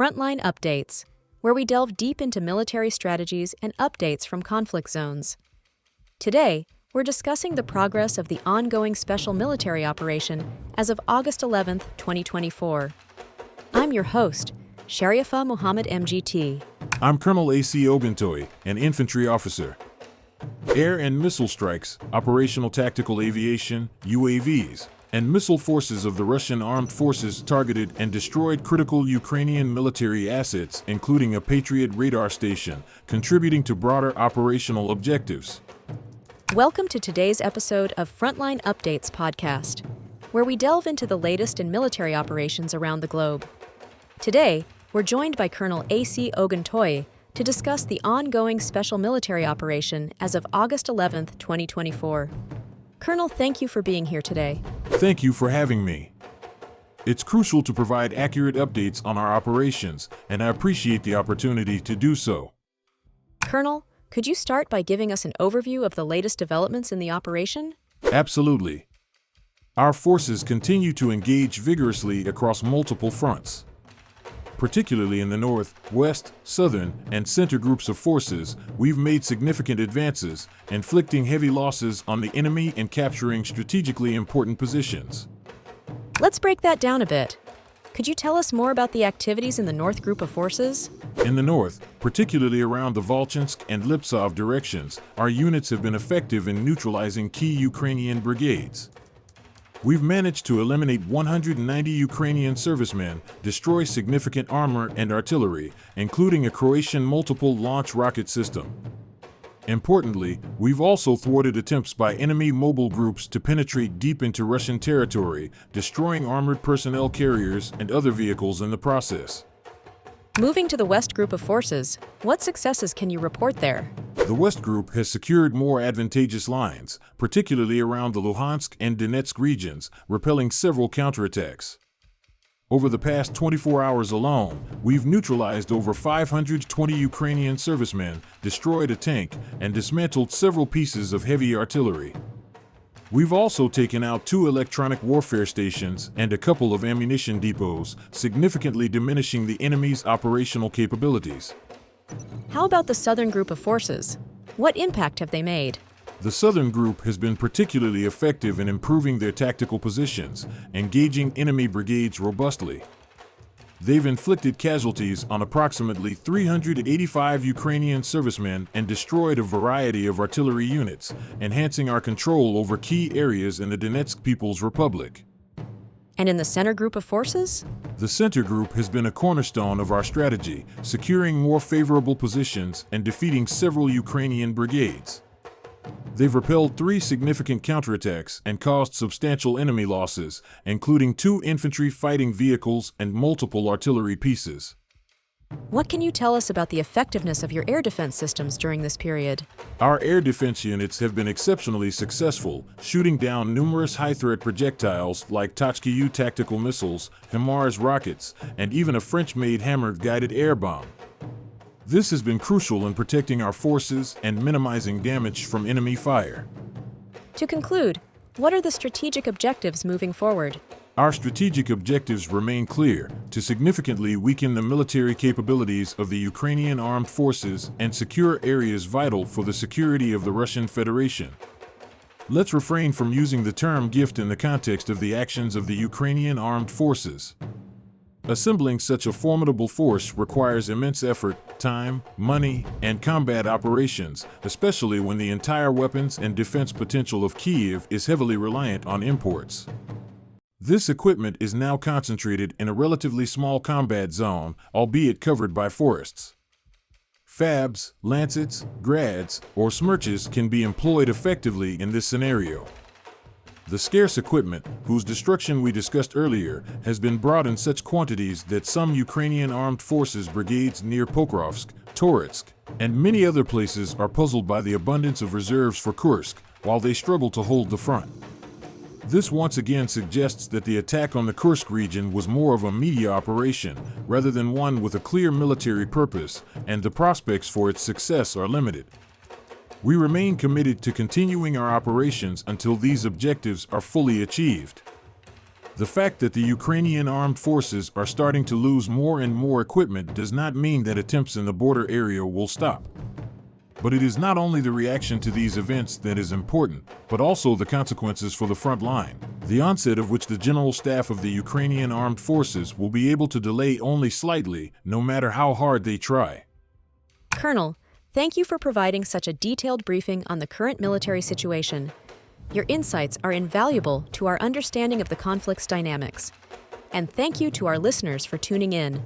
Frontline Updates, where we delve deep into military strategies and updates from conflict zones. Today, we're discussing the progress of the ongoing special military operation as of August 11, 2024. I'm your host, Sharifa Muhammad MGT. I'm Colonel A.C. Oguntoye, an infantry officer. Air and missile strikes, operational tactical aviation, UAVs, and missile forces of the Russian armed forces targeted and destroyed critical Ukrainian military assets, including a Patriot radar station, contributing to broader operational objectives. Welcome to today's episode of Frontline Updates podcast, where we delve into the latest in military operations around the globe. Today, we're joined by Colonel A.C. Oguntoye to discuss the ongoing special military operation as of August 11, 2024. Colonel, thank you for being here today. Thank you for having me. It's crucial to provide accurate updates on our operations, and I appreciate the opportunity to do so. Colonel, could you start by giving us an overview of the latest developments in the operation? Absolutely. Our forces continue to engage vigorously across multiple fronts. Particularly in the north, west, southern, and center groups of forces, we've made significant advances, inflicting heavy losses on the enemy and capturing strategically important positions. Let's break that down a bit. Could you tell us more about the activities in the north group of forces? In the north, particularly around the Volchansk and Liptsov directions, our units have been effective in neutralizing key Ukrainian brigades. We've managed to eliminate 190 Ukrainian servicemen, destroy significant armor and artillery, including a Croatian multiple-launch rocket system. Importantly, we've also thwarted attempts by enemy mobile groups to penetrate deep into Russian territory, destroying armored personnel carriers and other vehicles in the process. Moving to the west group of forces, what successes can you report there? The West Group has secured more advantageous lines, particularly around the Luhansk and Donetsk regions, repelling several counterattacks. Over the past 24 hours alone, we've neutralized over 520 Ukrainian servicemen, destroyed a tank, and dismantled several pieces of heavy artillery. We've also taken out 2 electronic warfare stations and a couple of ammunition depots, significantly diminishing the enemy's operational capabilities. How about the southern group of forces? What impact have they made? The Southern Group has been particularly effective in improving their tactical positions, engaging enemy brigades robustly. They've inflicted casualties on approximately 385 Ukrainian servicemen and destroyed a variety of artillery units, enhancing our control over key areas in the Donetsk People's Republic. And in the center group of forces? The Center Group has been a cornerstone of our strategy, securing more favorable positions and defeating several Ukrainian brigades. They've repelled 3 significant counterattacks and caused substantial enemy losses, including 2 infantry fighting vehicles and multiple artillery pieces. What can you tell us about the effectiveness of your air defense systems during this period? Our air defense units have been exceptionally successful, shooting down numerous high-threat projectiles like Tochka-U tactical missiles, HIMARS rockets, and even a French-made hammered guided air bomb. This has been crucial in protecting our forces and minimizing damage from enemy fire. To conclude, what are the strategic objectives moving forward? Our strategic objectives remain clear: to significantly weaken the military capabilities of the Ukrainian armed forces and secure areas vital for the security of the Russian Federation. Let's refrain from using the term gift in the context of the actions of the Ukrainian armed forces. Assembling such a formidable force requires immense effort, time, money, and combat operations, especially when the entire weapons and defense potential of Kyiv is heavily reliant on imports. This equipment is now concentrated in a relatively small combat zone, albeit covered by forests. Fabs, Lancets, Grads, or Smerches can be employed effectively in this scenario. The scarce equipment, whose destruction we discussed earlier, has been brought in such quantities that some Ukrainian armed forces brigades near Pokrovsk, Toretsk, and many other places are puzzled by the abundance of reserves for Kursk, while they struggle to hold the front. This once again suggests that the attack on the Kursk region was more of a media operation, rather than one with a clear military purpose, and the prospects for its success are limited. We remain committed to continuing our operations until these objectives are fully achieved. The fact that the Ukrainian armed forces are starting to lose more and more equipment does not mean that attempts in the border area will stop. But it is not only the reaction to these events that is important, but also the consequences for the front line, the onset of which the General Staff of the Ukrainian Armed Forces will be able to delay only slightly, no matter how hard they try. Colonel, thank you for providing such a detailed briefing on the current military situation. Your insights are invaluable to our understanding of the conflict's dynamics. And thank you to our listeners for tuning in.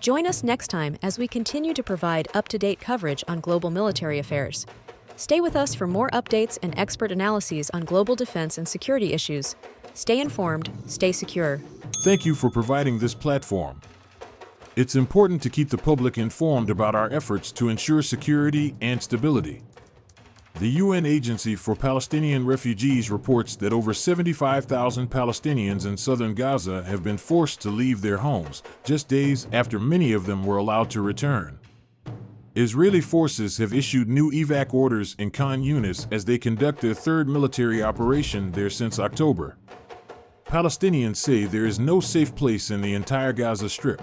Join us next time as we continue to provide up-to-date coverage on global military affairs. Stay with us for more updates and expert analyses on global defense and security issues. Stay informed, stay secure. Thank you for providing this platform. It's important to keep the public informed about our efforts to ensure security and stability. The UN Agency for Palestinian Refugees reports that over 75,000 Palestinians in southern Gaza have been forced to leave their homes, just days after many of them were allowed to return. Israeli forces have issued new evac orders in Khan Yunis as they conduct their third military operation there since October. Palestinians say there is no safe place in the entire Gaza Strip.